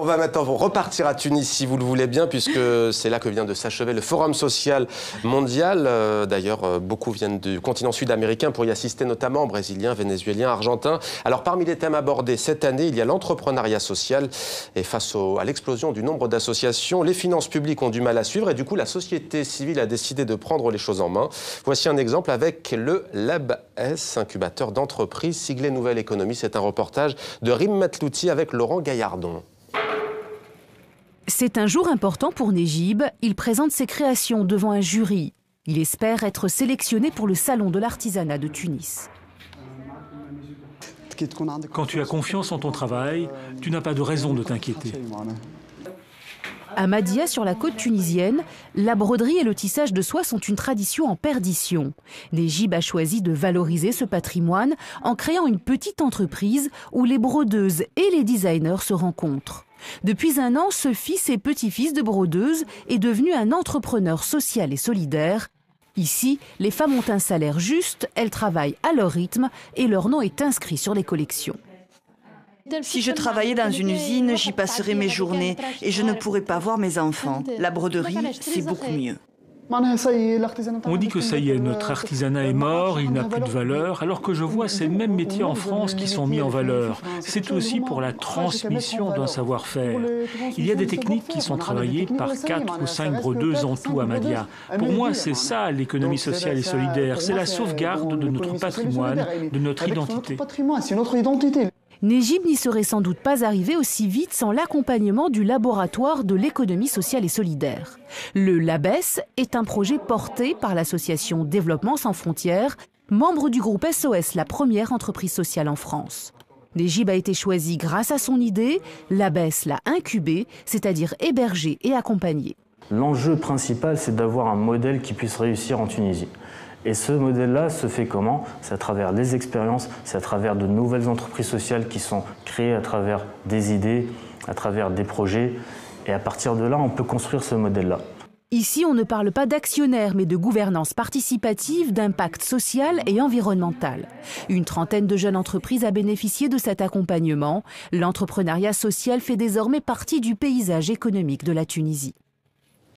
On va maintenant repartir à Tunis, si vous le voulez bien, puisque c'est là que vient de s'achever le Forum social mondial. D'ailleurs, beaucoup viennent du continent sud-américain pour y assister, notamment brésiliens, vénézuéliens, argentins. Alors, parmi les thèmes abordés cette année, il y a l'entrepreneuriat social. Et face à l'explosion du nombre d'associations, les finances publiques ont du mal à suivre. Et du coup, la société civile a décidé de prendre les choses en main. Voici un exemple avec le LabS, incubateur d'entreprise siglé Nouvelle Économie. C'est un reportage de Rim Matlouti avec Laurent Gaillardon. C'est un jour important pour Nejib. Il présente ses créations devant un jury. Il espère être sélectionné pour le Salon de l'artisanat de Tunis. Quand tu as confiance en ton travail, tu n'as pas de raison de t'inquiéter. À Madia, sur la côte tunisienne, la broderie et le tissage de soie sont une tradition en perdition. Nejib a choisi de valoriser ce patrimoine en créant une petite entreprise où les brodeuses et les designers se rencontrent. Depuis un an, ce fils et petit-fils de brodeuse est devenu un entrepreneur social et solidaire. Ici, les femmes ont un salaire juste, elles travaillent à leur rythme et leur nom est inscrit sur les collections. Si je travaillais dans une usine, j'y passerais mes journées et je ne pourrais pas voir mes enfants. La broderie, c'est beaucoup mieux. On dit que ça y est, notre artisanat est mort, il n'a plus de valeur, alors que je vois ces mêmes métiers en France qui sont mis en valeur. C'est aussi pour la transmission d'un savoir-faire. Il y a des techniques qui sont travaillées par 4 ou 5 brodeuses en tout à Madia. Pour moi, c'est ça l'économie sociale et solidaire, c'est la sauvegarde de notre patrimoine, de notre identité. Nejib n'y serait sans doute pas arrivé aussi vite sans l'accompagnement du laboratoire de l'économie sociale et solidaire. Le LabS est un projet porté par l'association Développement sans frontières, membre du groupe SOS, la première entreprise sociale en France. Nejib a été choisi grâce à son idée, LabS l'a incubé, c'est-à-dire hébergé et accompagné. L'enjeu principal, c'est d'avoir un modèle qui puisse réussir en Tunisie. Et ce modèle-là se fait comment? C'est à travers des expériences, c'est à travers de nouvelles entreprises sociales qui sont créées à travers des idées, à travers des projets. Et à partir de là, on peut construire ce modèle-là. Ici, on ne parle pas d'actionnaires, mais de gouvernance participative, d'impact social et environnemental. Une trentaine de jeunes entreprises a bénéficié de cet accompagnement. L'entrepreneuriat social fait désormais partie du paysage économique de la Tunisie.